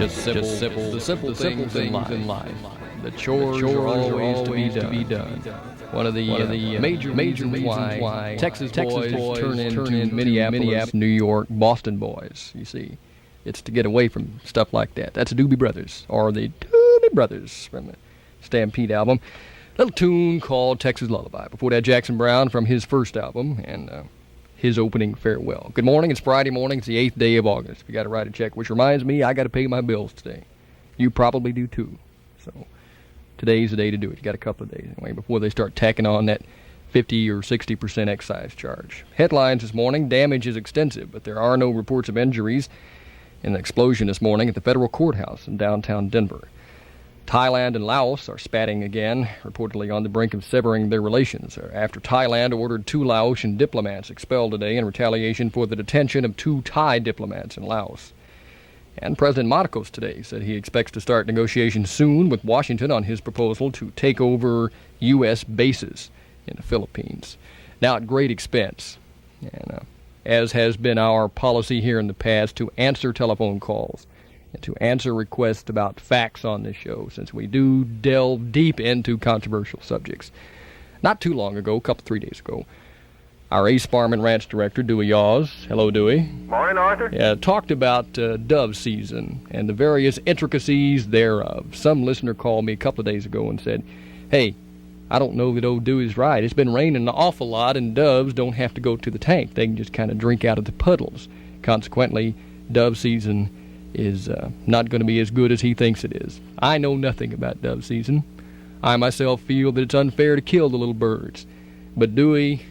Just simple. The simple things in life. The chores are always to be done. One of the major reasons why Texas boys turn into Minneapolis, New York, Boston boys, you see. It's to get away from stuff like that. That's the Doobie Brothers, or the Doobie Brothers from the Stampede album. Little tune called Texas Lullaby. Before that, Jackson Browne from his first album, and his opening farewell. Good morning. It's Friday morning. It's the 8th day of August. We got to write a check, which reminds me, I got to pay my bills today. You probably do too. So today's the day to do it. You got a couple of days anyway before they start tacking on that 50 or 60% excise charge. Headlines this morning: damage is extensive, but there are no reports of injuries in an explosion this morning at the federal courthouse in downtown Denver. Thailand and Laos are spatting again, reportedly on the brink of severing their relations, after Thailand ordered 2 Laotian diplomats expelled today in retaliation for the detention of 2 Thai diplomats in Laos. And President Marcos today said he expects to start negotiations soon with Washington on his proposal to take over U.S. bases in the Philippines, now at great expense, and as has been our policy here in the past, to answer telephone calls and to answer requests about facts on this show, since we do delve deep into controversial subjects. Not too long ago, 3 days ago, our Ace Farm and Ranch Director, Dewey Yaws, hello Dewey. Morning, Arthur. Talked about dove season and the various intricacies thereof. Some listener called me a couple of days ago and said, hey, I don't know that old Dewey's right. It's been raining an awful lot, and doves don't have to go to the tank. They can just kind of drink out of the puddles. Consequently, dove season is not going to be as good as he thinks it is. I know nothing about dove season. I myself feel that it's unfair to kill the little birds. But Dewey,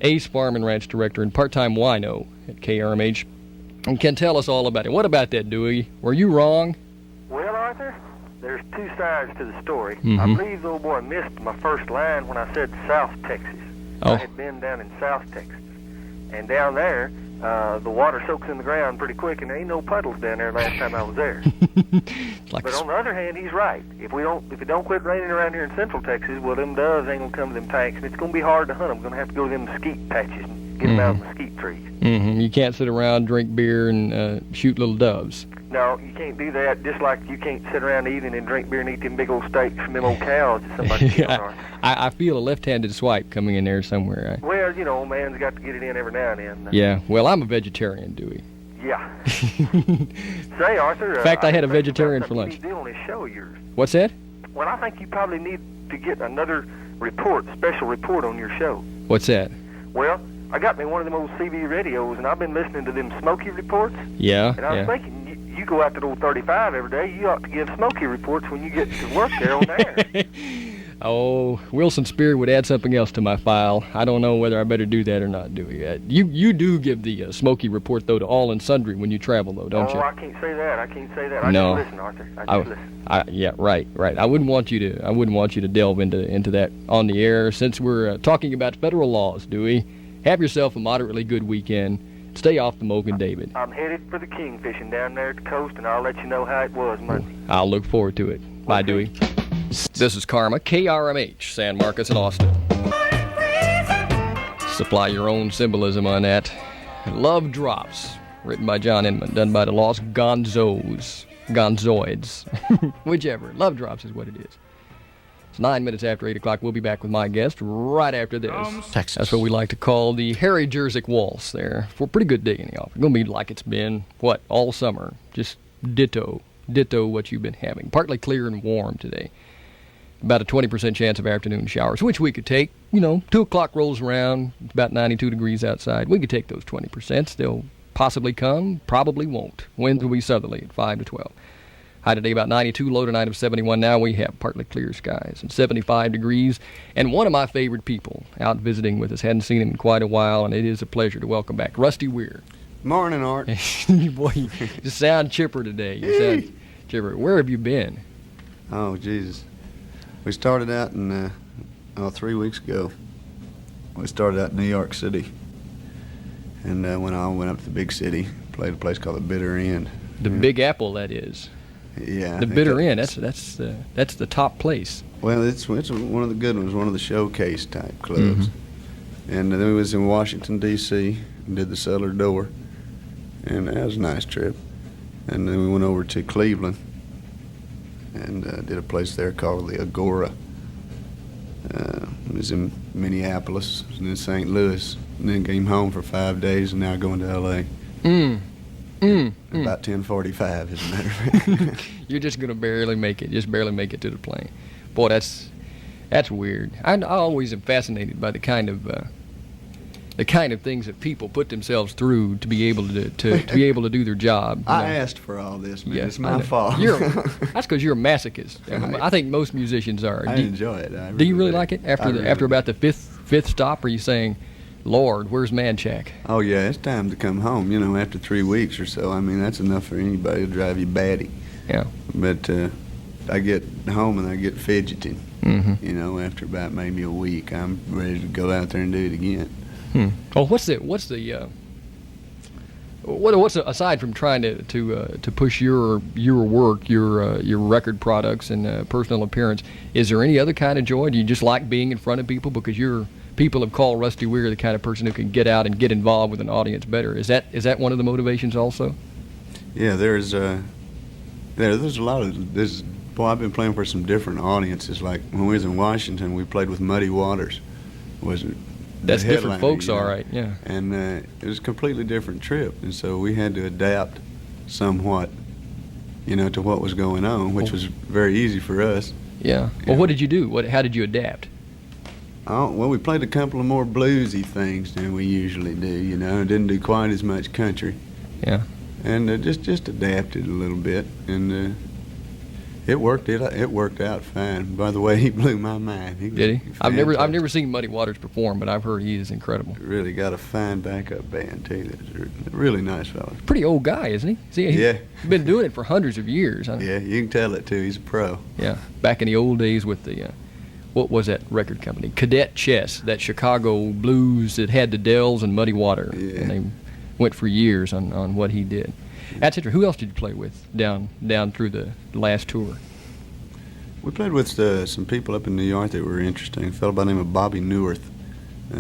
Ace Farm and Ranch Director and part-time wino at KRMH, can tell us all about it. What about that, Dewey? Were you wrong? Well, Arthur, there's 2 sides to the story. Mm-hmm. I believe the old boy missed my first line when I said South Texas. Oh. I had been down in South Texas. And down there, the water soaks in the ground pretty quick, and there ain't no puddles down there last time I was there. Like but on the other hand, he's right. If it don't quit raining around here in Central Texas, well, them doves ain't gonna come to them tanks, and it's gonna be hard to hunt them. We're gonna have to go to them mesquite patches and get them out of mesquite trees. Mm-hmm. You can't sit around, drink beer, and shoot little doves. No, you can't do that, just like you can't sit around eating and drink beer and eat them big old steaks from them old cows that somebody killed. I feel a left-handed swipe coming in there somewhere. Well, you know, old man's got to get it in every now and then. Yeah, well, I'm a vegetarian, Dewey. Yeah. Say, Arthur. In fact, I had a vegetarian for lunch. You do on this show of yours. What's that? Well, I think you probably need to get another special report on your show. What's that? Well, I got me one of them old CB radios, and I've been listening to them Smoky reports. Yeah. And I was thinking, you go out to the old 35 every day, you ought to give Smoky reports when you get to work there on there. Oh, Wilson Spear would add something else to my file. I don't know whether I better do that or not, Dewey. You do give the Smoky report, though, to all and sundry when you travel, though, don't you? Oh, I can't say that. I No. just listen, Arthur. I just listen. Yeah, right. I wouldn't want you to delve into that on the air. Since we're talking about federal laws, Dewey, have yourself a moderately good weekend. Stay off the Mogan David. I'm headed for the kingfishing down there at the coast, and I'll let you know how it was Monday. I'll look forward to it. Bye, Dewey. This is Karma, KRMH, San Marcos and Austin. Supply your own symbolism on that. Love Drops, written by John Inman, done by the Lost Gonzoids, whichever. Love Drops is what it is. It's 9 minutes after 8 o'clock. We'll be back with my guest right after this. Texas. That's what we like to call the Harry Jersic Waltz there, for a pretty good day in the office. It's going to be like it's been, all summer. Just ditto what you've been having. Partly clear and warm today. About a 20% chance of afternoon showers, which we could take. 2 o'clock rolls around, it's about 92 degrees outside. We could take those 20%. They'll possibly come, probably won't. Winds will be southerly at 5 to 12. High today about 92, low tonight of 71. Now we have partly clear skies and 75 degrees. And one of my favorite people out visiting with us, hadn't seen him in quite a while, and it is a pleasure to welcome back Rusty Wier. Morning, Art. Boy, you sound chipper today. You sound chipper. Where have you been? Oh, Jesus. We started out in, 3 weeks ago. We started out in New York City. And went up to the big city, played a place called the Bitter End. The Big Apple, that is. Yeah. The Bitter End, that's the top place. Well, it's one of the good ones, one of the showcase type clubs. Mm-hmm. And then we was in Washington, D.C., and did the Cellar Door. And that was a nice trip. And then we went over to Cleveland and did a place there called the Agora. It was in Minneapolis and then St. Louis, and then came home for 5 days, and now going to L.A. About 10:45, as a matter of fact. You're just gonna barely make it to the plane. Boy, that's weird. I always am fascinated by the kind of things that people put themselves through to be able to do their job. I asked for all this, man. Yeah, It's my fault. That's because you're a masochist. I think most musicians are. I enjoy it. Do you really like it? After about the fifth stop, are you saying, Lord, where's Manchac? Oh yeah, it's time to come home. After 3 weeks or so. I mean, that's enough for anybody to drive you batty. Yeah. But I get home and I get fidgeting. Mm-hmm. After about maybe a week, I'm ready to go out there and do it again. Well, what's aside from trying to push your work, your record products and personal appearance? Is there any other kind of joy? Do you just like being in front of people because people have called Rusty Wier the kind of person who can get out and get involved with an audience better? Is that one of the motivations also? Yeah, there's a lot of this. Boy, I've been playing for some different audiences. Like when we was in Washington, we played with Muddy Waters. That's different folks, all right, yeah. And it was a completely different trip, and so we had to adapt somewhat, to what was going on, which was very easy for us. Yeah. Well, what did you do? How did you adapt? Well, we played a couple of more bluesy things than we usually do, Didn't do quite as much country. Yeah. And just adapted a little bit, and it worked out fine. By the way, he blew my mind. Did he? I've never seen Muddy Waters perform, but I've heard he is incredible. Really got a fine backup band too. That's a really nice fellow. Pretty old guy, isn't he? Yeah. He's been doing it for hundreds of years. Yeah, you can tell it too. He's a pro. Yeah. Back in the old days with the what was that record company? Cadet Chess, that Chicago blues that had the Dells and Muddy Water. Yeah. And they went for years on what he did. That's interesting. Who else did you play with down through the last tour? We played with some people up in New York that were interesting. A fellow by the name of Bobby Neuwirth.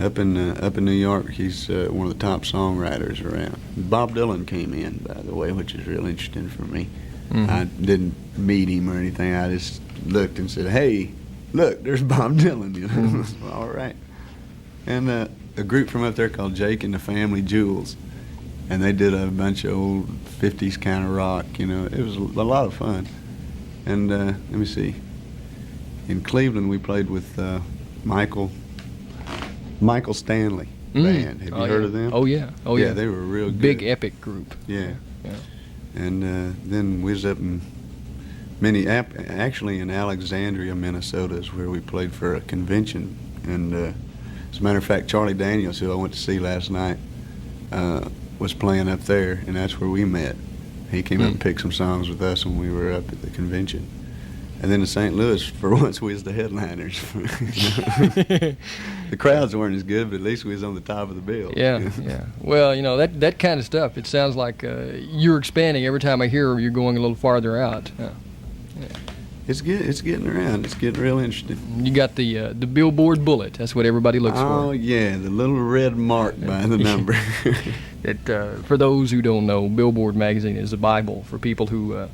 Up in New York, he's one of the top songwriters around. Bob Dylan came in, by the way, which is real interesting for me. Mm-hmm. I didn't meet him or anything. I just looked and said, "Hey, look, there's Bob Dylan." Mm-hmm. All right. And a group from up there called Jake and the Family Jewels, and they did a bunch of old 50s kind of rock. It was a lot of fun. And let me see. In Cleveland, we played with Michael Stanley Band. Have you heard of them? Oh yeah. Yeah, they were a real good. Big epic group. Yeah. And then we was up in actually in Alexandria, Minnesota, is where we played for a convention. And as a matter of fact, Charlie Daniels, who I went to see last night, was playing up there, and that's where we met. He came up and picked some songs with us when we were up at the convention. And then in St. Louis, for once, we was the headliners. The crowds weren't as good, but at least we was on the top of the bill. Yeah. Well, that kind of stuff, it sounds like you're expanding. Every time I hear you're going a little farther out. Yeah. It's getting around. It's getting real interesting. You got the Billboard Bullet. That's what everybody looks for. Oh, yeah, the little red mark by the number. For those who don't know, Billboard magazine is a Bible for people who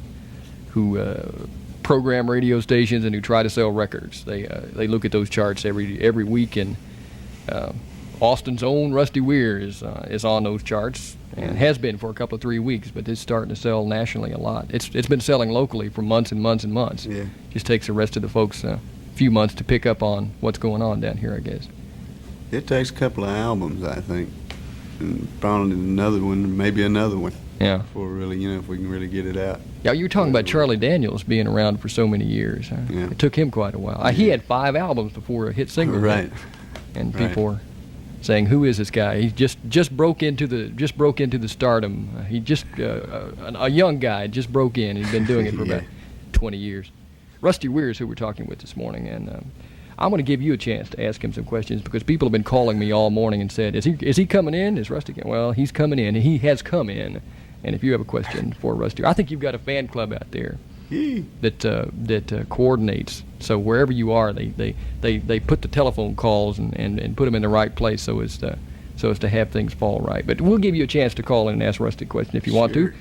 program radio stations and who try to sell records. They look at those charts every week, and Austin's own Rusty Wier is on those charts and has been for a couple of 3 weeks, but it's starting to sell nationally a lot. It's been selling locally for months and months and months. Yeah. Just takes the rest of the folks a few months to pick up on what's going on down here, I guess. It takes a couple of albums, I think, and probably another one, maybe another one. Yeah. Before really, if we can really get it out. Yeah, you were talking about Charlie Daniels being around for so many years. Yeah. It took him quite a while. He had 5 albums before a hit single. Right. And people were saying, "Who is this guy? He just broke into the stardom. He just a young guy just broke in. He's been doing it for about 20 years." Rusty Wier is who we're talking with this morning, and I'm going to give you a chance to ask him some questions because people have been calling me all morning and said, "Is he coming in? Is Rusty?" Well, he's coming in. He has come in. And if you have a question for Rusty, I think you've got a fan club out there that coordinates. So wherever you are, they put the telephone calls and put them in the right place so as to have things fall right. But we'll give you a chance to call in and ask Rusty a question if you want to.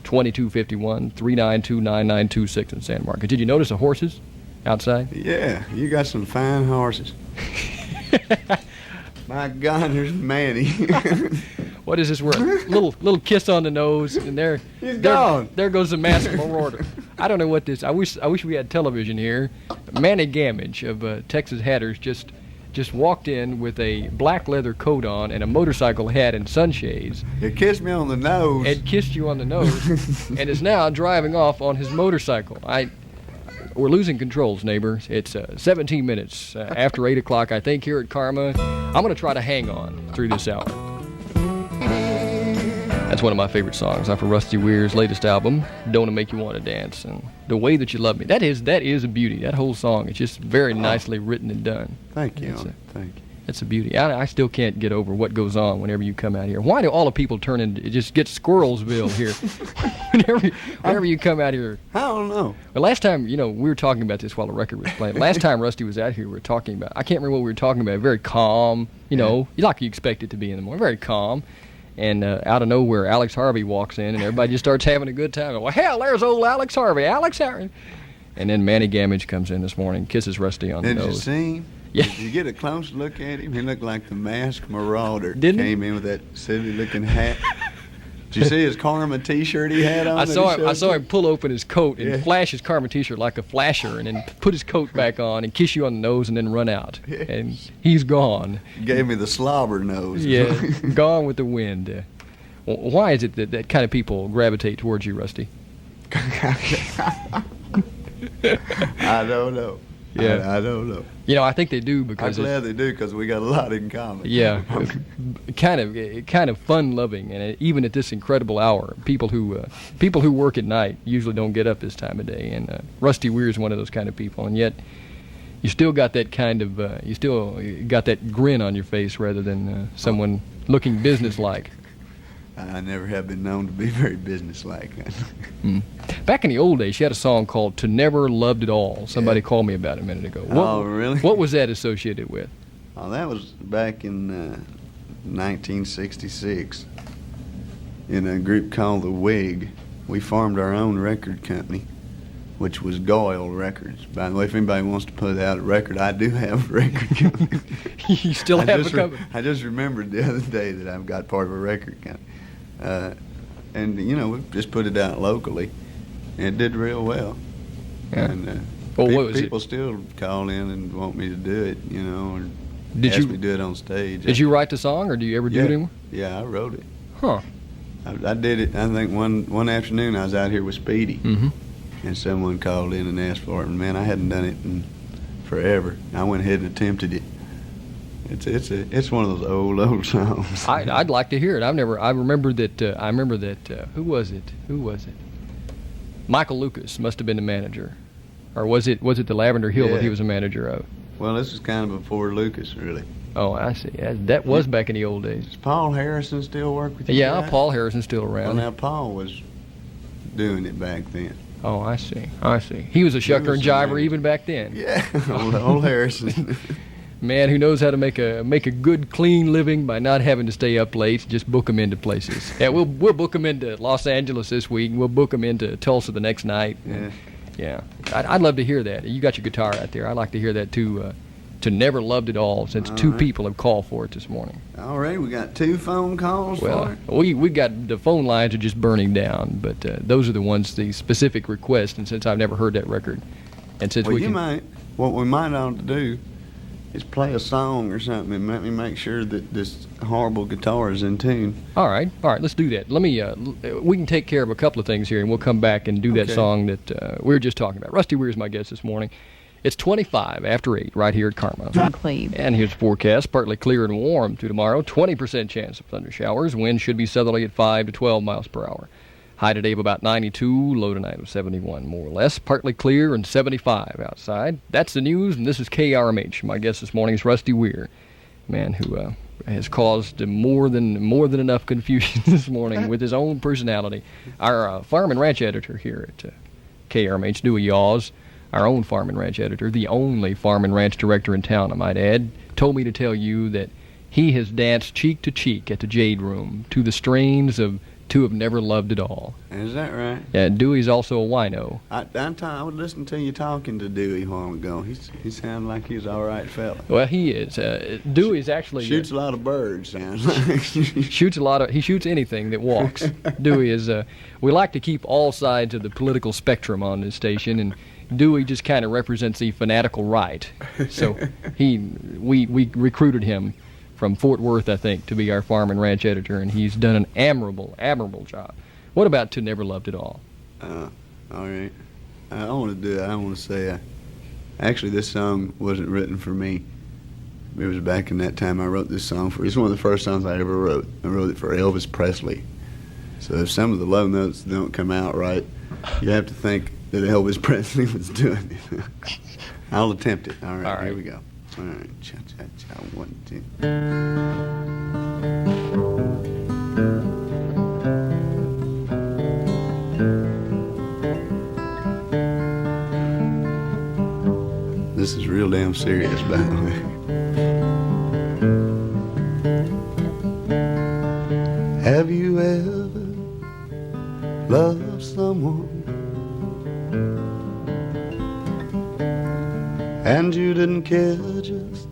2251 392 9926 in San Marcos. Did you notice the horses outside? Yeah, you got some fine horses. My God, there's Manny. What is this? We're a little kiss on the nose, and there goes the massive order. I don't know what this. I wish we had television here. Manny Gamage of Texas Hatters just walked in with a black leather coat on and a motorcycle hat and sunshades. He kissed me on the nose. And kissed you on the nose, and is now driving off on his motorcycle. We're losing controls, neighbors. It's 17 minutes after 8 o'clock, I think, here at Karma. I'm going to try to hang on through this hour. That's one of my favorite songs off of Rusty Wier's latest album, Don't It Make You Want to Dance, and The Way That You Love Me. That is a beauty. That whole song is just very nicely written and done. Thank you. Thank you. It's a beauty. I still can't get over what goes on whenever you come out here. Why do all the people turn into, it just gets Squirrelsville here whenever you come out here? I don't know. Well, last time, we were talking about this while the record was playing. Last time Rusty was out here, we were talking about, I can't remember what we were talking about, very calm, like you expect it to be in the morning, very calm. And out of nowhere, Alex Harvey walks in, and everybody just starts having a good time. Well, hell, there's old Alex Harvey. And then Manny Gamage comes in this morning, kisses Rusty on the nose. Did you see him? Yeah. Did you get a close look at him? He looked like the masked marauder. Didn't he? Came in with that silly-looking hat. Did you see his Karma T-shirt he had on? I saw him pull open his coat and flash his Karma T-shirt like a flasher, and then put his coat back on and kiss you on the nose and then run out. Yeah. And he's gone. Gave me the slobber nose. Yeah, gone with the wind. Why is it that kind of people gravitate towards you, Rusty? I don't know. Yeah. I don't know. I think they do because I'm glad they do because we got a lot in common. Yeah, kind of fun-loving, and even at this incredible hour, people who work at night usually don't get up this time of day, and Rusty Wier is one of those kind of people, and yet you still got that kind of you still got that grin on your face rather than someone looking businesslike. I never have been known to be very businesslike. Back in the old days, she had a song called "To Never Loved It All." Somebody called me about it a minute ago. Oh, really? What was that associated with? Oh, that was back in 1966 in a group called the Wig. We formed our own record company, which was Goyle Records. By the way, if anybody wants to put out a record, I do have a record company. You still have a company? I just remembered the other day that I've got part of a record company. And, we just put it out locally, and it did real well. Yeah. And what people still call in and want me to do it, or Did ask you me to do it on stage. Did you write the song, or do you ever do it anymore? Yeah, I wrote it. Huh. I did it, I think, one afternoon I was out here with Speedy, and someone called in and asked for it, and, man, I hadn't done it in forever. I went ahead and attempted it. It's one of those old songs. I'd like to hear it. I remember that. Who was it? Michael Lucas must have been the manager, or was it the Lavender Hill that he was a manager of? Well, this was kind of before Lucas, really. Oh, I see. That was back in the old days. Does Paul Harrison still work with you? Yeah, guys? Paul Harrison's still around. Well, now Paul was doing it back then. Oh, I see. He was a shucker and jiver even back then. Yeah, old Harrison. Man who knows how to make a good, clean living by not having to stay up late. Just book them into places. Yeah, we'll book them into Los Angeles this week. We'll book them into Tulsa the next night. Yeah. I'd love to hear that. You got your guitar out there. I'd like to hear that too. To Never Loved It All, since two people have called for it this morning. All right, we got 2 phone calls for it. We got the phone lines are just burning down, but those are the specific requests. And since I've never heard that record, and since what we might ought to do is play a song or something and let me make sure that this horrible guitar is in tune. All right, let's do that. Let me, we can take care of a couple of things here, and we'll come back and do that song that we were just talking about. Rusty Wier is my guest this morning. It's 25 after 8 right here at Karma. And here's the forecast. Partly clear and warm through tomorrow. 20% chance of thunder showers. Wind should be southerly at 5 to 12 miles per hour. High today of about 92. Low tonight of 71, more or less. Partly clear and 75 outside. That's the news, and this is KRMH. My guest this morning is Rusty Wier, man who has caused more than enough confusion this morning with his own personality. Our farm and ranch editor here at KRMH, Dewey Yaws, our own farm and ranch editor, the only farm and ranch director in town, I might add, told me to tell you that he has danced cheek to cheek at the Jade Room to the strains of two have never loved at all. Is that right? Yeah, Dewey's also a wino. I was listening to you talking to Dewey a while ago. He sounded like he's all right fella. Well, he is. Dewey's actually shoots a lot of birds. Sounds like he shoots anything that walks. Dewey is. We like to keep all sides of the political spectrum on this station, and Dewey just kind of represents the fanatical right. So we recruited him from Fort Worth, I think, to be our farm and ranch editor, and he's done an admirable job. What about To Never Loved At All? All right. I want to say, actually, this song wasn't written for me. It was back in that time I wrote this song it's one of the first songs I ever wrote. I wrote it for Elvis Presley. So if some of the low notes don't come out right, you have to think that Elvis Presley was doing it. I'll attempt it. All right. Here we go. All right, cha-cha-cha, 1, 2. This is real damn serious, by the way. Have you ever loved someone and you didn't care just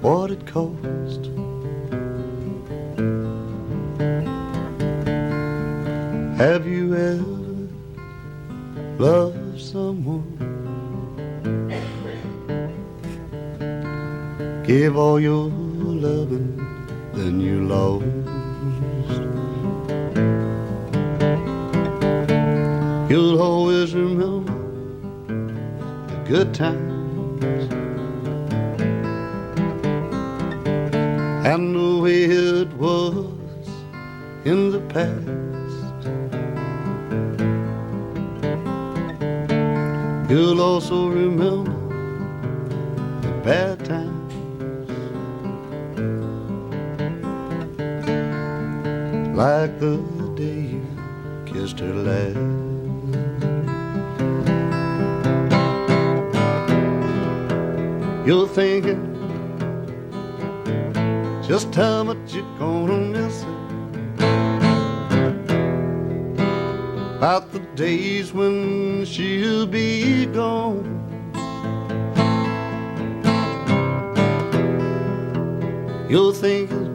what it cost? Have you ever loved someone? Give all your loving, then you lost. You'll always remember the good times and the way it was in the past. You'll also remember the bad times, like the day you kissed her last. You're thinking just how much you're gonna miss her, about the days when she'll be gone. You're thinking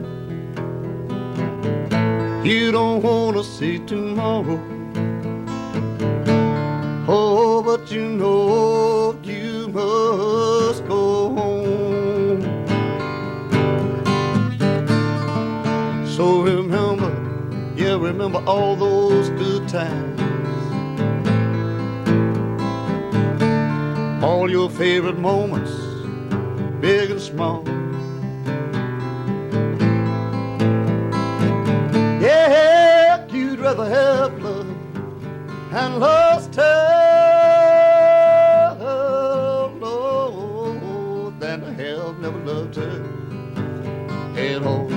you don't wanna see tomorrow. Oh, but you know you must go home. So remember all those good times, all your favorite moments, big and small. Yeah, you'd rather have love and lost her, Lord, than to have never loved her at all.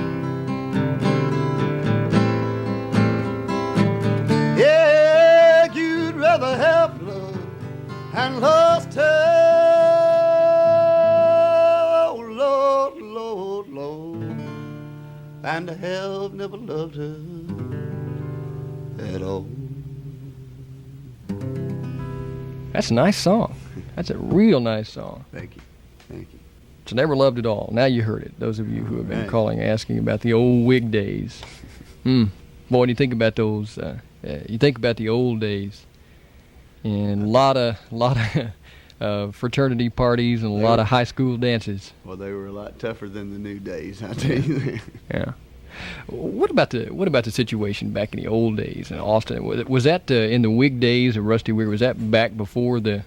Yeah, you'd rather have love and lost her, oh, Lord, Lord, Lord, than to have never loved her at all. That's a nice song. That's a real nice song. Thank you. Thank you. So Never Loved At All. Now you heard it. Those of you who have been calling, asking about the old Whig days. Boy, when you think about those, you think about the old days, and a lot of fraternity parties and a lot of high school dances. Well, they were a lot tougher than the new days, I tell you that. Yeah. What about the situation back in the old days in Austin? Was that in the Whig days of Rusty Wier? Was that back before the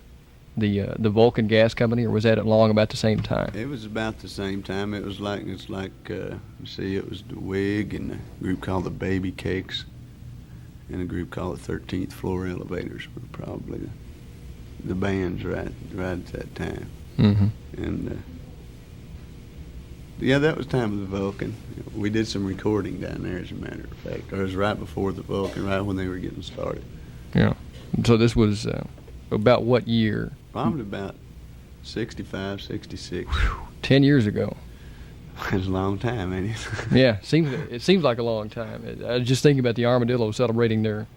Vulcan Gas Company, or was that along about the same time? It was about the same time. It was like it was the Whig and a group called the Baby Cakes, and a group called the 13th Floor Elevators were probably the bands right at that time. Mm-hmm. And yeah, that was time of the Vulcan. We did some recording down there, as a matter of fact. It was right before the Vulcan, right when they were getting started. Yeah. So this was about what year? Probably about 65, 66. 10 years ago. It's a long time, ain't it? Yeah, it seems like a long time. I was just thinking about the Armadillos celebrating their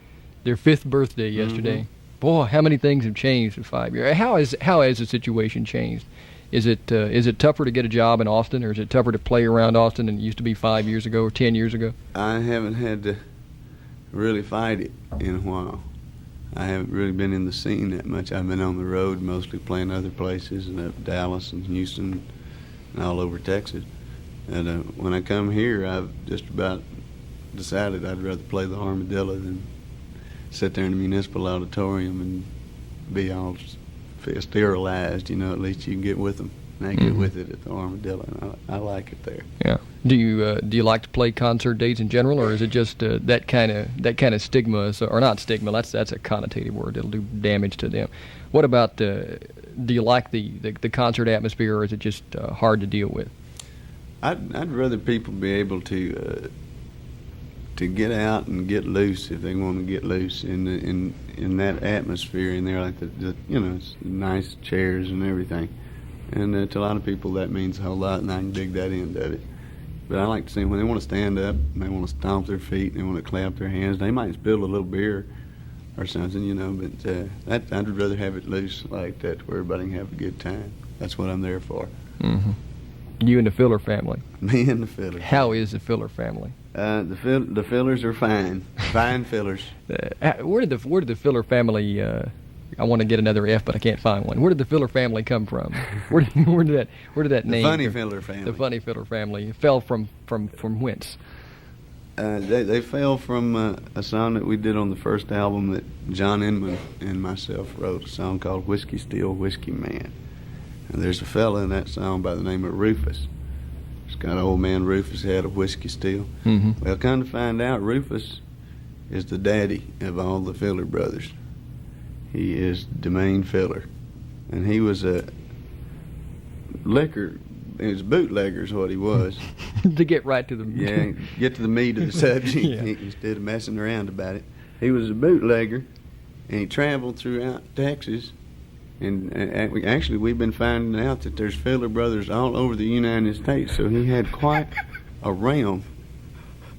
5th birthday yesterday. Mm-hmm. Boy, how many things have changed in 5 years. How has the situation changed? Is it tougher to get a job in Austin, or is it tougher to play around Austin than it used to be 5 years ago or 10 years ago? I haven't had to really fight it in a while. I haven't really been in the scene that much. I've been on the road, mostly playing other places, and up Dallas and Houston and all over Texas. And when I come here, I've just about decided I'd rather play the Armadillo than sit there in the municipal auditorium and be all sterilized. You know, at least you can get with them. And I get with it at the Armadillo, and I like it there. Yeah. Do you like to play concert dates in general, or is it just that kind of stigma, or not stigma? That's a connotative word. It'll do damage to them. What about do you like the concert atmosphere, or is it just hard to deal with? I'd rather people be able to get out and get loose if they want to get loose in that atmosphere in there, like the it's nice chairs and everything. And to a lot of people that means a whole lot, and I can dig that end of it. But I like to see when they want to stand up, and they want to stomp their feet, and they want to clap their hands. They might spill a little beer or something, but I'd rather have it loose like that where everybody can have a good time. That's what I'm there for. Mm-hmm. You and the Filler family. Me and the Filler. How is the Filler family? The Fillers are fine. Fine Fillers. Where did the Filler family? I want to get another F, but I can't find one. Where did the Filler family come from? Where did that name? The Funny Filler family. The Funny Filler family fell from whence? They fell from a song that we did on the first album that John Inman and myself wrote, a song called Whiskey Still Whiskey Man. And there's a fella in that song by the name of Rufus. It's got old man Rufus had a whiskey still. Mm-hmm. Well, come to find out, Rufus is the daddy of all the Filler brothers. He is the main filler. And he was a liquor, he was a bootlegger is what he was. To get right to the... Yeah, get to the meat of the subject instead of messing around about it. He was a bootlegger, and he traveled throughout Texas. And actually, we've been finding out that there's Filler brothers all over the United States, so he had quite a realm.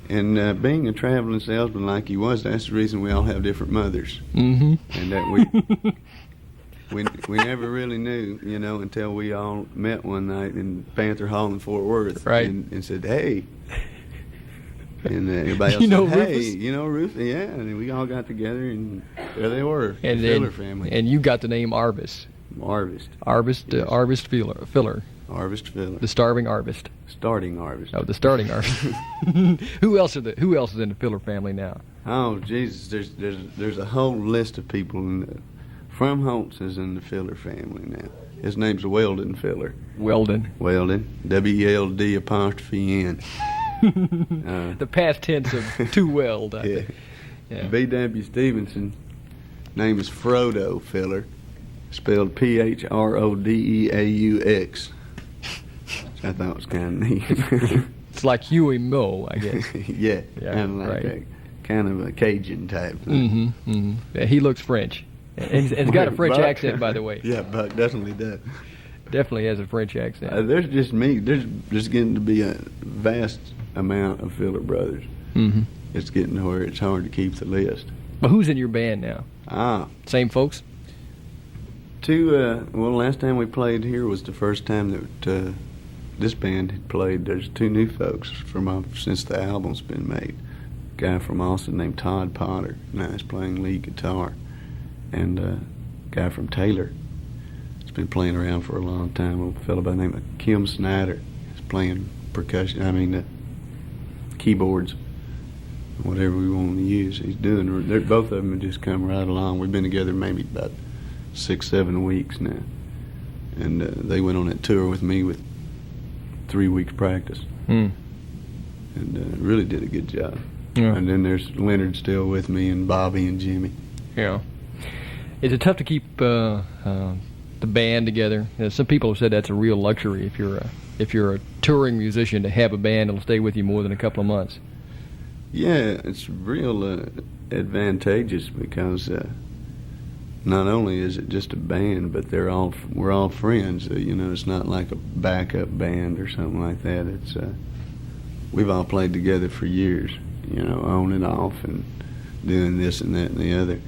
And being a traveling salesman like he was, that's the reason we all have different mothers. Mm-hmm. And that we never really knew, until we all met one night in Panther Hall in Fort Worth. Right. And said, hey. And everybody else said, hey, Rufus? Rufus? Yeah, and we all got together, and there they were, and the Filler family. And you got the name Arvist. Arvist. Arvist, yes. Arvist Filler. Arvist Filler. The starving Arvist. Starting Arvist. Oh, the starting Arvist. Who else is in the Filler family now? Oh, Jesus, there's a whole list of people from Holtz is in the Filler family now. His name's Weldon Filler. Weldon. W-E-L-D''N. The past tense of to weld. I think. Yeah. B.W. Stevenson, name is Frodo Filler, spelled Phrodeaux, which I thought was kind of neat. It's like Huey Moe, I guess. Yeah, kind of like that, kind of a Cajun type. Mm-hmm. Mm-hmm. Yeah, he looks French. And he's got a French accent, by the way. Yeah, Buck definitely does. Definitely has a French accent. There's just getting to be a vast amount of Filler brothers. Mm-hmm. It's getting to where it's hard to keep the list. But who's in your band now? Same folks? Last time we played here was the first time that this band had played. There's 2 new folks since the album's been made. A guy from Austin named Todd Potter, now he's playing lead guitar, and a guy from Taylor. He's been playing around for a long time. A fellow by the name of Kim Snyder is playing percussion. Keyboards, whatever we want to use. He's doing. Both of them have just come right along. We've been together maybe about 6-7 weeks now, and they went on that tour with me with 3 weeks practice, and really did a good job. Yeah. And then there's Leonard still with me, and Bobby and Jimmy. Yeah. Is it tough to keep the band together? Some people have said that's a real luxury if you're a touring musician, to have a band that'll stay with you more than a couple of months. Yeah, it's real advantageous because not only is it just a band, but we're all friends. You know, it's not like a backup band or something like that. It's we've all played together for years, you know, on and off, and doing this and that and the other.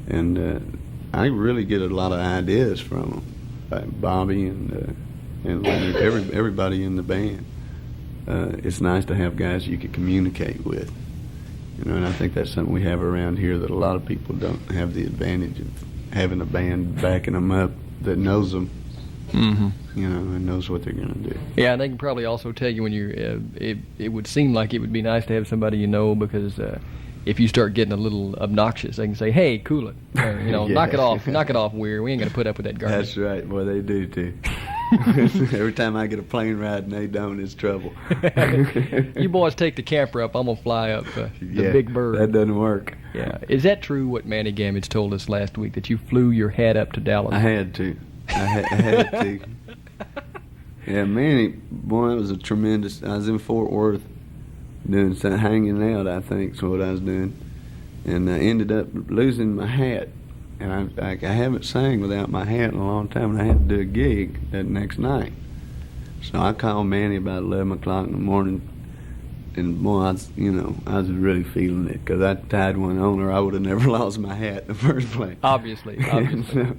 And I really get a lot of ideas from them, like Bobby and Leonard, everybody in the band. It's nice to have guys you can communicate with. You know, and I think that's something we have around here that a lot of people don't have the advantage of having a band backing them up that knows them, Mm-hmm. you know, and knows what they're going to do. Yeah, and they can probably also tell you when you're, it would seem like it would be nice to have somebody you know, because if you start getting a little obnoxious, they can say, hey, cool it. Or, you know, Yeah. knock it off, Wier. We ain't going to put up with that garbage. That's right. Boy, they do, too. Every time I get a plane ride and they don't, it's trouble. You boys take the camper up, I'm going to fly up the Yeah, big bird. that doesn't work. Yeah. Is that true what Manny Gamage told us last week, that you flew your hat up to Dallas? I had to. I had to. Yeah, Manny, boy, it was a tremendous. I was in Fort Worth doing some hanging out, I think is what I was doing. And I ended up losing my hat. And I haven't sang without my hat in a long time, and I had to do a gig that next night. So I called Manny about 11 o'clock in the morning, and boy, I was really feeling it, because I tied one on, or I would have never lost my hat in the first place. Obviously. And so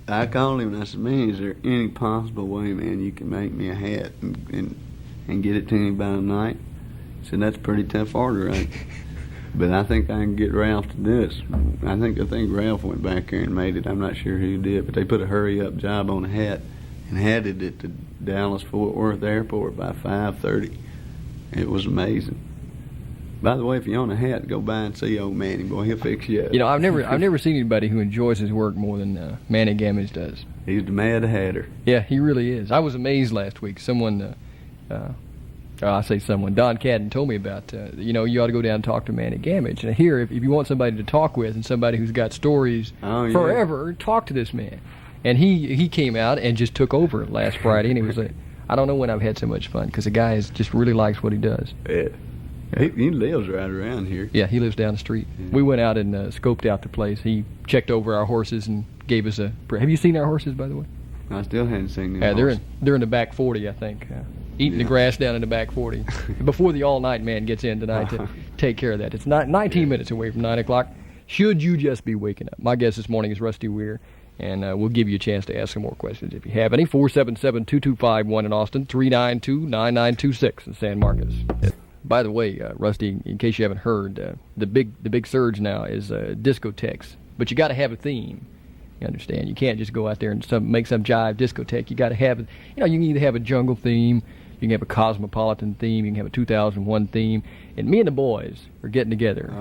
I called him and I said, man, is there any possible way, man, you can make me a hat and get it to me by tonight? He said, that's a pretty tough order, right? But I think I can get Ralph to do this. I think Ralph went back there and made it. I'm not sure who did, but they put a hurry-up job on a hat and had it at the Dallas-Fort Worth airport by 5:30. It was amazing. By the way, if you own a hat, go by and see old Manny. Boy, he'll fix you up. You know, I've never seen anybody who enjoys his work more than Manny Gamage does. He's the Mad Hatter. Yeah, he really is. I was amazed last week. Someone, Don Cadden told me about, you ought to go down and talk to Manny Gamage. And here, if you want somebody to talk with and somebody who's got stories forever, talk to this man. And he came out and just took over last Friday, and he was like, I don't know when I've had so much fun, because the guy just really likes what he does. Yeah. He lives right around here. Yeah, he lives down the street. Yeah. We went out and scoped out the place. He checked over our horses and gave us a... Have you seen our horses, by the way? I still hadn't seen them. Yeah, they're in the back 40, I think. Eating the grass down in the back 40. Before the all-night man gets in tonight to take care of that. It's not 19 minutes away from 9 o'clock. Should you just be waking up? My guest this morning is Rusty Wier, and we'll give you a chance to ask some more questions if you have any. 477-2251 in Austin, 392-9926 in San Marcos. By the way, Rusty, in case you haven't heard, the big surge now is discotheques. But you got to have a theme. You understand? You can't just go out there and make some jive discotheque. You got to have, you can either have a jungle theme, you can have a cosmopolitan theme, you can have a 2001 theme. And me and the boys are getting together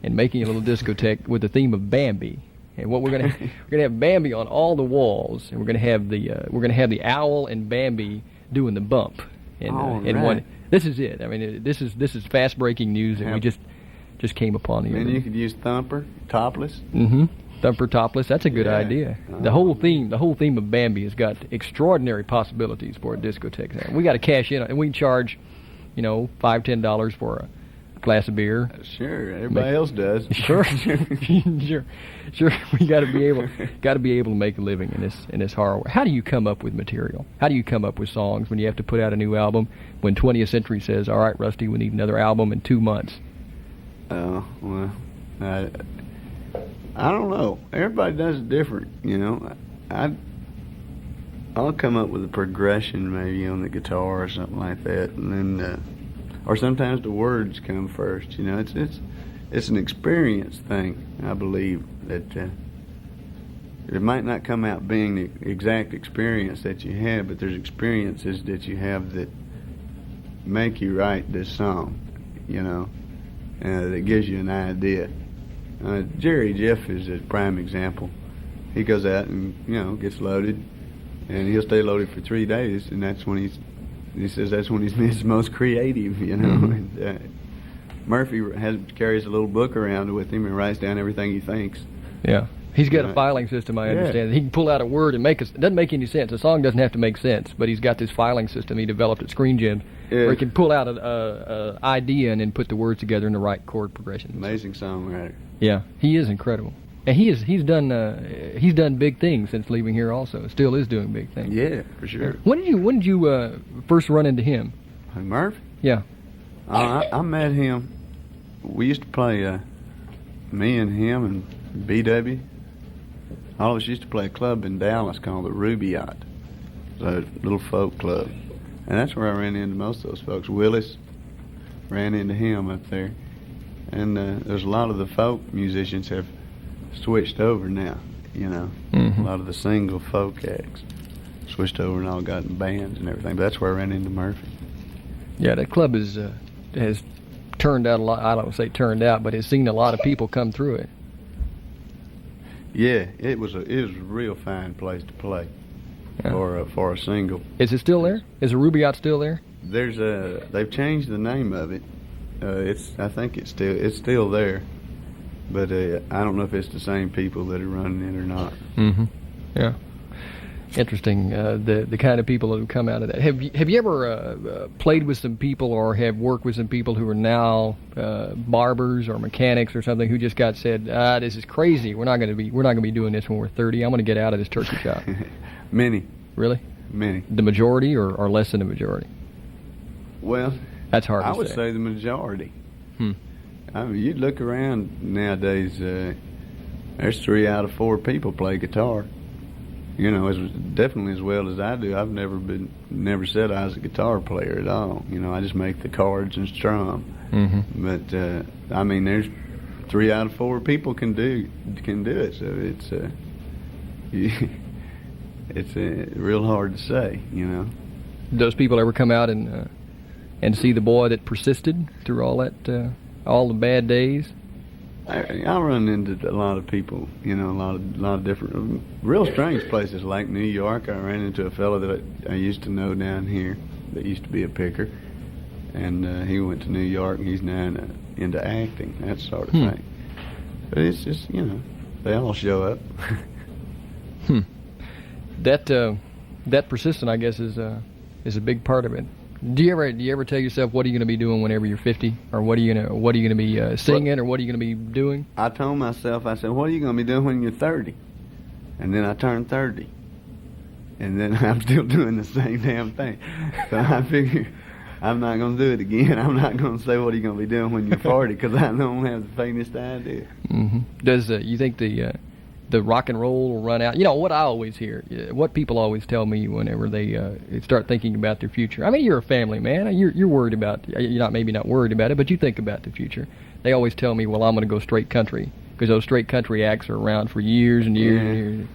and making a little discotheque with the theme of Bambi. And what we're gonna have Bambi on all the walls, and we're gonna have the owl and Bambi doing the bump. And this is it. I mean, this is fast breaking news that we just came upon the. And you could use Thumper topless. Mm-hmm. Thumper topless. That's a good idea. The whole theme of Bambi has got extraordinary possibilities for a discotheque. Now, we got to cash in, and we can charge, $5-10 for a glass of beer. Sure, everybody else does. Sure. We got to be able to make a living in this horror. How do you come up with material? How do you come up with songs when you have to put out a new album? When 20th Century says, "All right, Rusty, we need another album in 2 months." Oh well, I don't know. Everybody does it different, I'll come up with a progression maybe on the guitar or something like that, and then. Or sometimes the words come first. It's an experience thing. I believe that it might not come out being the exact experience that you have, but there's experiences that you have that make you write this song. That gives you an idea. Jerry Jeff is a prime example. He goes out and gets loaded, and he'll stay loaded for 3 days, and that's when he says that's when he's his most creative, Mm-hmm. And, Murphy carries a little book around with him and writes down everything he thinks. Yeah. He's got a filing system, I understand. He can pull out a word and it doesn't make any sense. The song doesn't have to make sense, but he's got this filing system he developed at Screen Gems where he can pull out an idea and then put the words together in the right chord progression. Amazing songwriter. Yeah, he is incredible. And he's done big things since leaving here. Also, still is doing big things. Yeah, for sure. When did you first run into him? Murphy? Yeah. I met him. We used to play, me and him and BW. All of us used to play a club in Dallas called the Rubaiyat. It's a little folk club. And that's where I ran into most of those folks. Willis, ran into him up there. And there's a lot of the folk musicians have switched over now, you know. Mm-hmm. A lot of the single folk acts switched over and all got in bands and everything. But that's where I ran into Murphy. Yeah, that club has turned out a lot. I don't say turned out, but it's seen a lot of people come through it. Yeah, it was a real fine place to play for a single. Is it still there? Is the Rubaiyat still there? They've changed the name of it. I think it's still there, but I don't know if it's the same people that are running it or not. Mm-hmm. Yeah. Interesting. The kind of people that have come out of that. Have you ever played with some people or have worked with some people who are now barbers or mechanics or something who just got said, this is crazy. We're not going to be doing this when we're 30. I'm going to get out of this turkey shop. Many. Really? Many. The majority or less than the majority? Well, that's hard to say. I would say the majority. I mean, you look around nowadays, there's 3 out of 4 people play guitar. You know, definitely as well as I do. I've never said I was a guitar player at all. You know, I just make the chords and strum. Mm-hmm. But I mean, there's 3 out of 4 people can do it. So it's real hard to say. You know. Those people ever come out and see the boy that persisted through all that, all the bad days? I run into a lot of people, you know, a lot of different, real strange places like New York. I ran into a fellow that I used to know down here that used to be a picker, and he went to New York and he's now into acting, that sort of thing. But it's just, you know, they all show up. That persistent, I guess, is a big part of it. Do you ever tell yourself what are you going to be doing whenever you're 50, or what are you going to be singing, or what are you going to be doing? I told myself, I said, what are you going to be doing when you're 30? And then I turned 30, and then I'm still doing the same damn thing. So I figure I'm not going to do it again. I'm not going to say what are you going to be doing when you're 40 because I don't have the faintest idea. Mm-hmm. Does you think the rock and roll will run out? You know what I always hear, what people always tell me whenever they start thinking about their future. I mean, you're a family man. You're worried about. You're maybe not worried about it, but you think about the future. They always tell me, well, I'm going to go straight country because those straight country acts are around for years and years and years.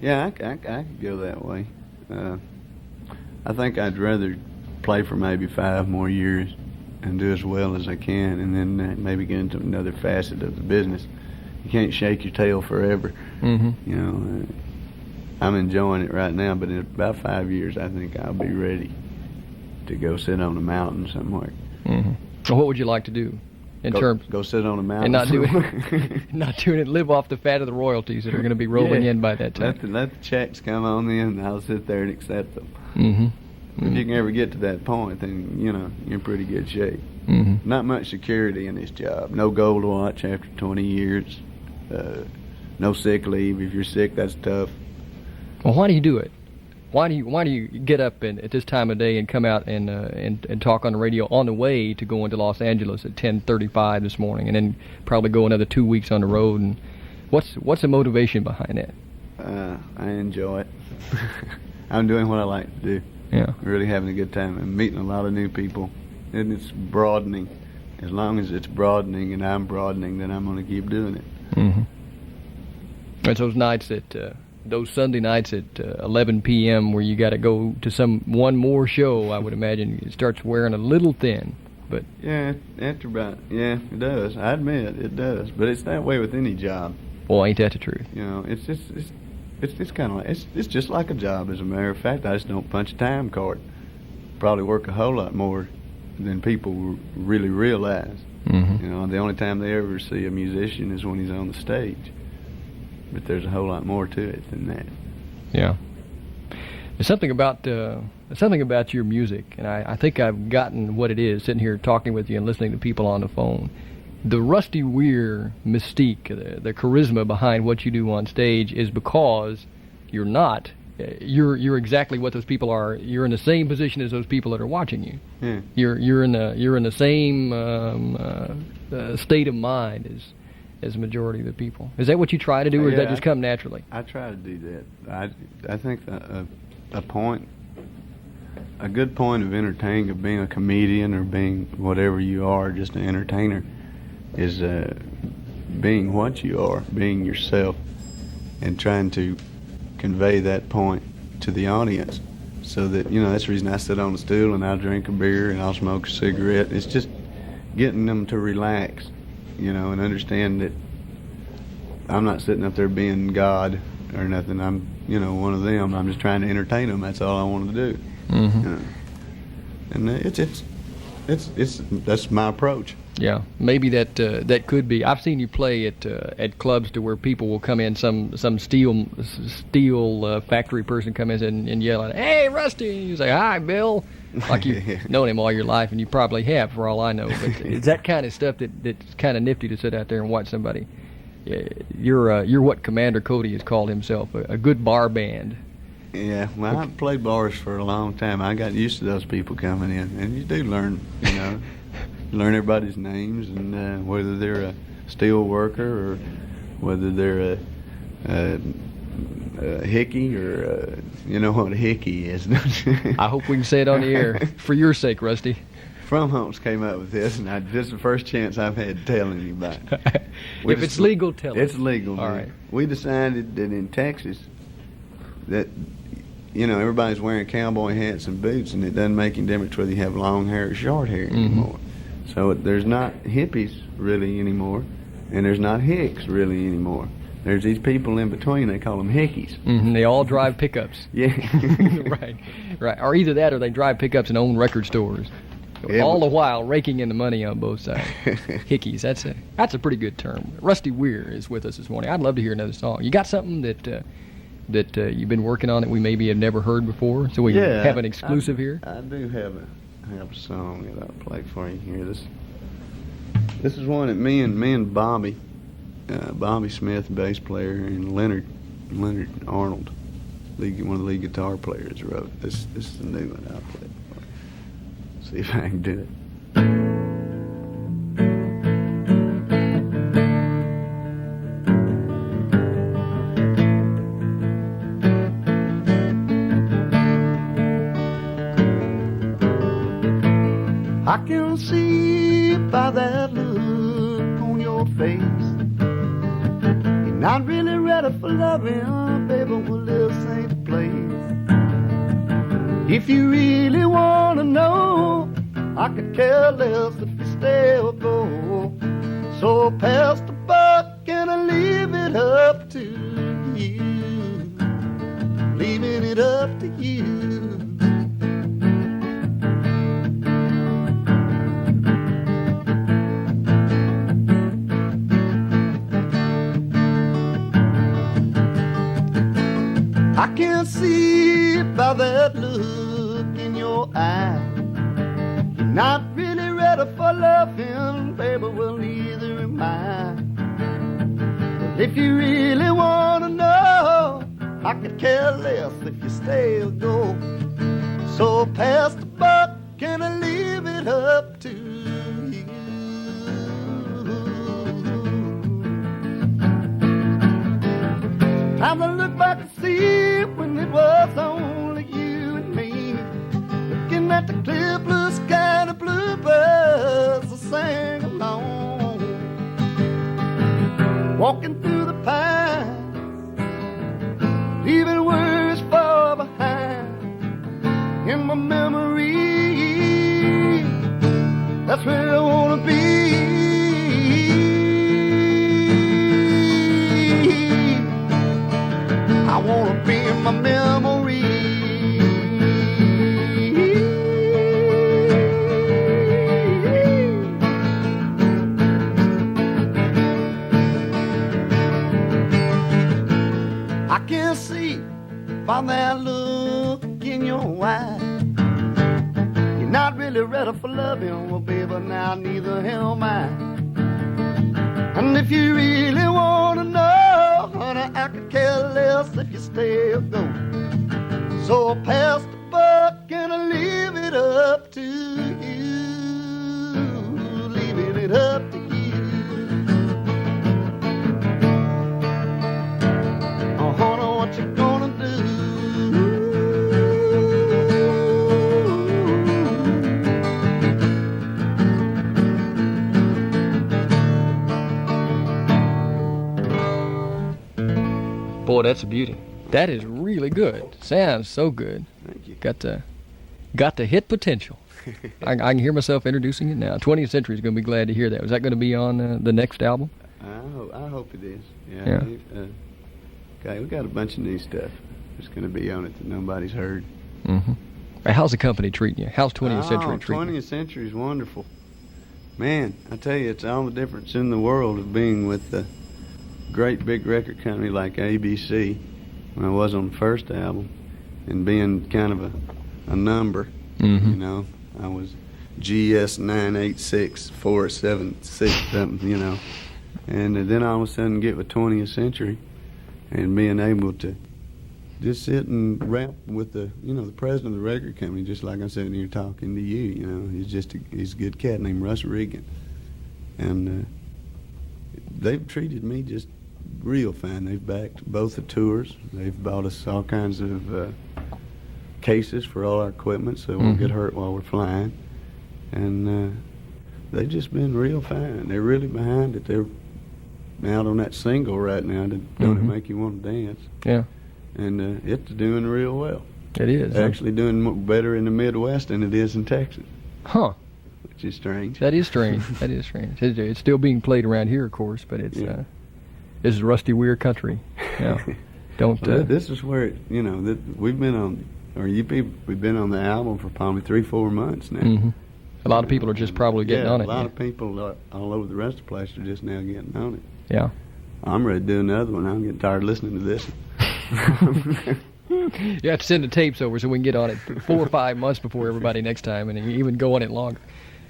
Yeah, I could go that way. I think I'd rather play for maybe 5 more years and do as well as I can, and then maybe get into another facet of the business. You can't shake your tail forever. Mm-hmm. You know, I'm enjoying it right now, but in about 5 years, I think I'll be ready to go sit on a mountain somewhere. Mm-hmm. Well, what would you like to do go sit on a mountain and not do it, not doing it, live off the fat of the royalties that are going to be rolling in by that time? Let the checks come on in, and I'll sit there and accept them. Mm-hmm. If you can ever get to that point, then you know you're in pretty good shape. Mm-hmm. Not much security in this job. No gold watch after 20 years. No sick leave. If you're sick, that's tough. Well, why do you do it? Why do you get up at this time of day and come out and talk on the radio on the way to going to Los Angeles at 10:35 this morning, and then probably go another 2 weeks on the road? And what's the motivation behind that? I enjoy it. I'm doing what I like to do. Yeah, really having a good time. I'm meeting a lot of new people, and it's broadening. As long as it's broadening and I'm broadening, then I'm going to keep doing it. Mm-hmm. It's those nights those Sunday nights at 11 p.m. where you got to go to one more show. I would imagine it starts wearing a little thin, but yeah, after about it does. I admit it does, but it's that way with any job. Well, ain't that the truth? You know, it's kind of like it's just like a job. As a matter of fact, I just don't punch a time card. Probably work a whole lot more than people really realize. Mm-hmm. You know, the only time they ever see a musician is when he's on the stage. But there's a whole lot more to it than that. Yeah. There's something about your music, and I think I've gotten what it is, sitting here talking with you and listening to people on the phone. the Rusty Wier mystique, the charisma behind what you do on stage is because you're not. You're exactly what those people are. You're in the same position as those people that are watching you. Yeah. You're in the same state of mind as the majority of the people. Is that what you try to do, or does that just come naturally? I try to do that. I think a good point of entertaining, of being a comedian or being whatever you are, just an entertainer, is being what you are, being yourself, and trying to convey that point to the audience, so that, that's the reason I sit on the stool and I'll drink a beer and I'll smoke a cigarette. It's just getting them to relax, and understand that I'm not sitting up there being God or nothing. I'm, one of them. I'm just trying to entertain them. That's all I want to do. Mm-hmm. And it's that's my approach. Yeah, maybe that could be. I've seen you play at clubs to where people will come in, some steel factory person come in and yell at, "Hey, Rusty!" And you say, "Hi, Bill," like you've known him all your life, and you probably have, for all I know. But it's that kind of stuff that's kind of nifty to sit out there and watch somebody. You're what Commander Cody has called himself, a good bar band. Yeah, well, I've played bars for a long time. I got used to those people coming in, and you do learn, learn everybody's names, and whether they're a steel worker or whether they're a hickey or you know what a hickey is. I hope we can say it on the air for your sake, Rusty. From Homes came up with this, and this is the first chance I've had to tell anybody. If it's legal, tell us. It's legal. All man. right. We decided that in Texas that everybody's wearing cowboy hats and boots, and it doesn't make any difference whether you have long hair or short hair anymore. So there's not hippies really anymore, and there's not hicks really anymore. There's these people in between. They call them hickeys. Mm-hmm. They all drive pickups. Yeah. Right. Or either that, or they drive pickups and own record stores. Yeah, all the while raking in the money on both sides. Hickeys. That's a pretty good term. Rusty Wier is with us this morning. I'd love to hear another song. You got something that you've been working on that we maybe have never heard before, so we have an exclusive here? I do have a song that I'll play for you here. This is one that me and Bobby Smith, bass player, and Leonard Arnold, one of the lead guitar players, wrote. This is the new one. I'll play it for you. See if I can do it. I can see by that look on your face, you're not really ready for loving, baby. Well, this ain't the place. If you really wanna know, I could care less if you stay or go. So pass the buck and I leave it up to you. Leaving it up to you. I can see by that look in your eye, you're not really ready for loving, baby. Well, neither am I. But if you really wanna know, I could care less if you stay or go. So pass the buck and I leave it up to you. Time to look back and see when it was only you and me, looking at the clear blue sky and the bluebirds that sang along, walking through the pines, leaving worries far behind. In my memory, that's where I wanna be. I wanna be in my memory. I can see by that look in your eye, you're not really ready for loving, well, baby, now neither am I. And if you really want to know, honey, I could care less if you stay or go. So I'll pass the buck and I'll leave it up to you. Leaving it up to you. Oh, honey, what you gonna do? Boy, that's a beauty. That is really good. Sounds so good. Thank you. Got to hit potential. I can hear myself introducing it now. 20th Century is going to be glad to hear that. Was that going to be on the next album? I hope it is. Yeah. Okay, we got a bunch of new stuff that's going to be on it that nobody's heard. Mm-hmm. How's the company treating you? How's 20th Century treating you? 20th Century is wonderful. Man, I tell you, it's all the difference in the world of being with a great big record company like ABC when I was on the first album and being kind of a number. Mm-hmm. You know, I was GS 986476 something, you know. And then all of a sudden get with 20th Century and being able to just sit and rap with the president of the record company, just like I'm sitting here talking to you, you know. He's a good cat named Russ Regan. And they've treated me just real fine. They've backed both the tours. They've bought us all kinds of cases for all our equipment so we won't get hurt while we're flying. And they've just been real fine. They're really behind it. They're out on that single right now, Don't It Make You Want to Dance? Yeah. And it's doing real well. It is. Actually doing better in the Midwest than it is in Texas. Huh. Which is strange. That is strange. That is strange. It's still being played around here, of course, but it's this is rusty Wier country. Yeah. Don't. This is where we've been on, or you people, we've been on the album for probably 3-4 months now. Mm-hmm. A lot of people are just probably getting on it. A lot of people all over the rest of the place are just now getting on it. Yeah. I'm ready to do another one. I'm getting tired of listening to this. You have to send the tapes over so we can get on it 4 or 5 months before everybody next time, and even go on it longer.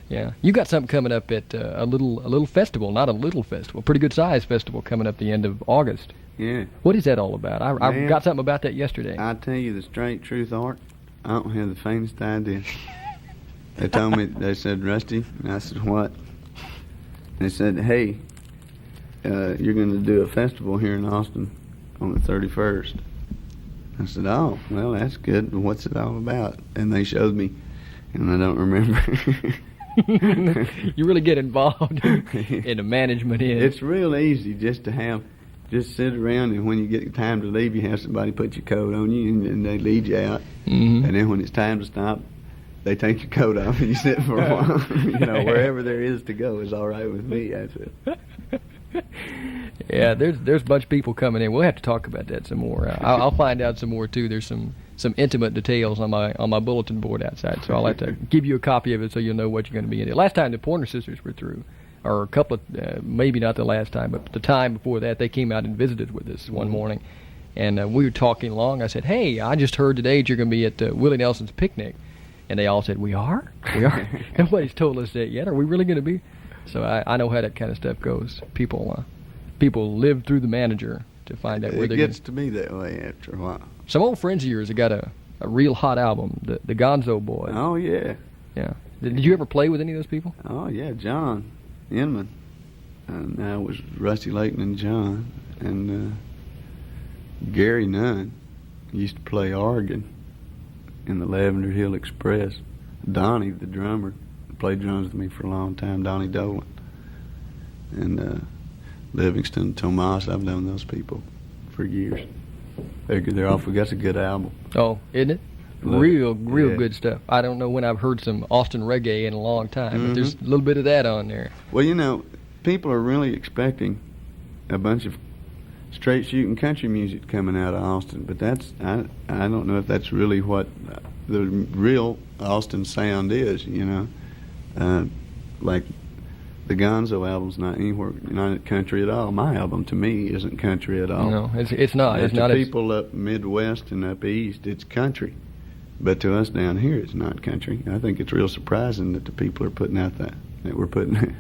Yeah, you got something coming up at a little festival, not a little festival, pretty good sized festival coming up the end of August. Yeah. What is that all about? I got something about that yesterday. I tell you the straight truth, Art, I don't have the faintest idea. They told me, they said, Rusty, and I said, what? They said, hey, you're going to do a festival here in Austin on the 31st. I said, oh, well, that's good. What's it all about? And they showed me, and I don't remember. You really get involved in the management end. It's real easy just sit around, and when you get time to leave, you have somebody put your coat on you, and they lead you out. Mm-hmm. And then when it's time to stop, they take your coat off, and you sit for a while. Wherever there is to go is all right with me. That's it. Yeah, there's a bunch of people coming in. We'll have to talk about that some more. I'll find out some more too. There's some intimate details on my bulletin board outside, so I'll have to give you a copy of it so you'll know what you're going to be in. Last time the Pointer Sisters were through, or a couple of maybe not the last time, but the time before that, they came out and visited with us one morning, and we were talking long. I said, "Hey, I just heard today that you're going to be at Willie Nelson's picnic," and they all said, "We are? Nobody's told us that yet. Are we really going to be?" So I know how that kind of stuff goes. People live through the manager to find out where they're going. It gets to be that way after a while. Some old friends of yours have got a real hot album, the Gonzo Boys. Oh, yeah. Yeah. Did you ever play with any of those people? Oh, yeah, John Inman. And that was Rusty Layton and John. And Gary Nunn used to play organ in the Lavender Hill Express. Donnie, the drummer, played drums with me for a long time, Donnie Dolan. And Livingston, Tomas, I've known those people for years. They're awful. That's a good album. Oh, isn't it? Real good stuff. I don't know when I've heard some Austin reggae in a long time, but there's a little bit of that on there. Well, people are really expecting a bunch of straight shooting country music coming out of Austin, but I don't know if that's really what the real Austin sound is. Like the Gonzo album's not country at all. My album, to me, isn't country at all. No, it's not. It's not. To people up Midwest and up East, it's country. But to us down here, it's not country. I think it's real surprising that the people are putting out that that we're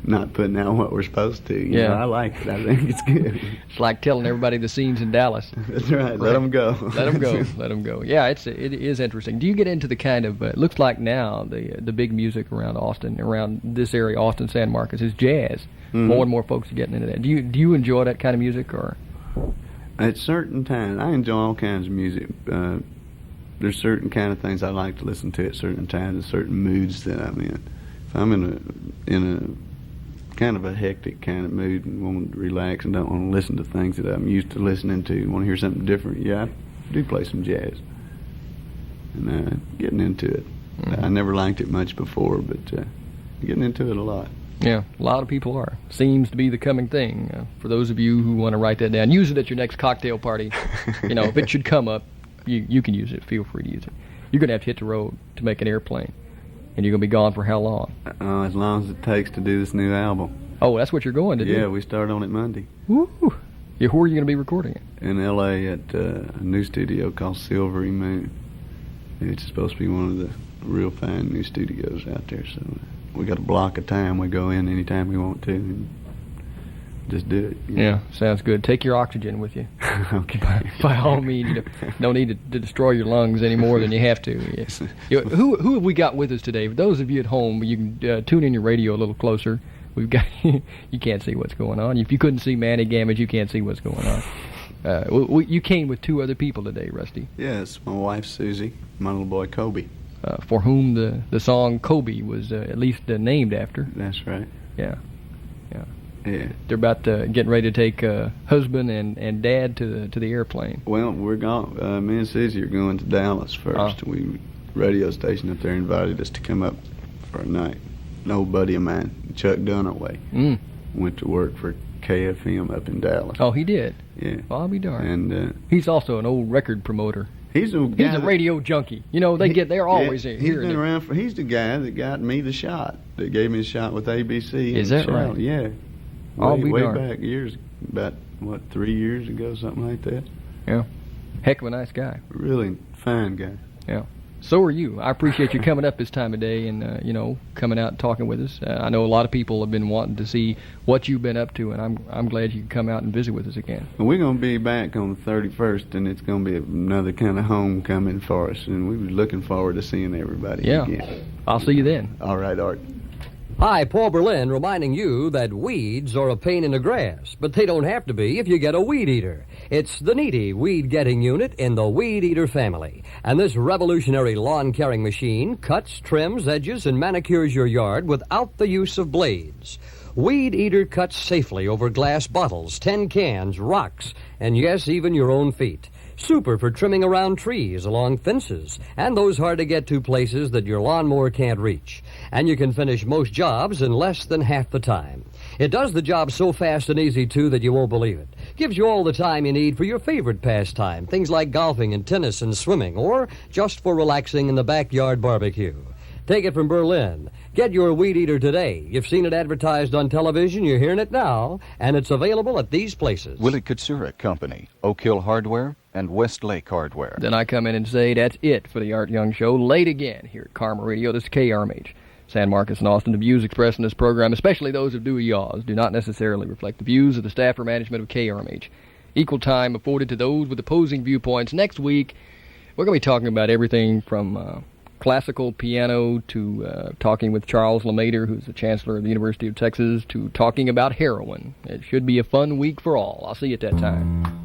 not putting out what we're supposed to. You Yeah. know, I like it. I think it's good. It's like telling everybody the scenes in Dallas. That's right. Let them go. Let them go. Let them go. Yeah, it is interesting. Do you get into the kind of it looks like now the big music around Austin, around this area, Austin, San Marcos, is jazz. Mm-hmm. More and more folks are getting into that. Do you enjoy that kind of music or? At certain times, I enjoy all kinds of music. There's certain kind of things I like to listen to at certain times, and certain moods that I'm in. If I'm in a kind of a hectic kind of mood and want to relax and don't want to listen to things that I'm used to listening to and want to hear something different, yeah, I do play some jazz. And getting into it. Mm-hmm. I never liked it much before, but getting into it a lot. Yeah, a lot of people are. Seems to be the coming thing. For those of you who want to write that down, use it at your next cocktail party. You know, if it should come up, you can use it. Feel free to use it. You're going to have to hit the road to make an airplane. And you're going to be gone for how long? As long as it takes to do this new album. Oh, that's what you're going to do? Yeah, we start on it Monday. Woo! Yeah, who are you going to be recording it? In L.A. at a new studio called Silvery Moon. It's supposed to be one of the real fine new studios out there. So we got a block of time. We go in anytime we want to and just do it. You know? Yeah, sounds good. Take your oxygen with you. Okay. By all means, you don't need to destroy your lungs any more than you have to. Yes. Who have we got with us today? For those of you at home, you can tune in your radio a little closer. We've got you can't see what's going on. If you couldn't see Manny Gamage, you can't see what's going on. You came with two other people today, Rusty. Yes, my wife Susie, my little boy Kobe. For whom the song Kobe was at least named after. That's right. Yeah. Yeah. They're about getting ready to take husband and dad to the airplane. Well, we're going. Me and Susie are going to Dallas first. Radio station up there invited us to come up for a night. An old buddy of mine, Chuck Dunaway, went to work for KFM up in Dallas. Oh, he did? Yeah. Well, I'll be darned. And he's also an old record promoter. He's a radio junkie. You know, they're always here. He's been around for. He's the guy that got me the shot. That gave me the shot with ABC. Is that right? Yeah. Way back years, about 3 years ago, something like that. Yeah. Heck of a nice guy. Really fine guy. Yeah. So are you. I appreciate you coming up this time of day and coming out and talking with us. I know a lot of people have been wanting to see what you've been up to, and I'm glad you could come out and visit with us again. Well, we're going to be back on the 31st, and it's going to be another kind of homecoming for us, and we were looking forward to seeing everybody again. I'll see you then. All right, Art. Hi, Paul Berlin reminding you that weeds are a pain in the grass, but they don't have to be if you get a weed eater. It's the Needy weed getting unit in the Weed Eater family. And this revolutionary lawn caring machine cuts, trims, edges, and manicures your yard without the use of blades. Weed Eater cuts safely over glass bottles, tin cans, rocks, and yes, even your own feet. Super for trimming around trees, along fences, and those hard-to-get-to places that your lawnmower can't reach. And you can finish most jobs in less than half the time. It does the job so fast and easy, too, that you won't believe it. Gives you all the time you need for your favorite pastime, things like golfing and tennis and swimming, or just for relaxing in the backyard barbecue. Take it from Berlin. Get your Weed Eater today. You've seen it advertised on television, you're hearing it now, and it's available at these places. Willie Katsura Company, Oak Hill Hardware, and Westlake Hardware. Then I come in and say that's it for the Art Young Show. Late again here at Karma Radio. This is KRMH. San Marcos and Austin. The views expressed in this program, especially those of Dewey Yaws, do not necessarily reflect the views of the staff or management of KRMH. Equal time afforded to those with opposing viewpoints. Next week, we're going to be talking about everything from classical piano to talking with Charles LeMaitre, who's the chancellor of the University of Texas, to talking about heroin. It should be a fun week for all. I'll see you at that time.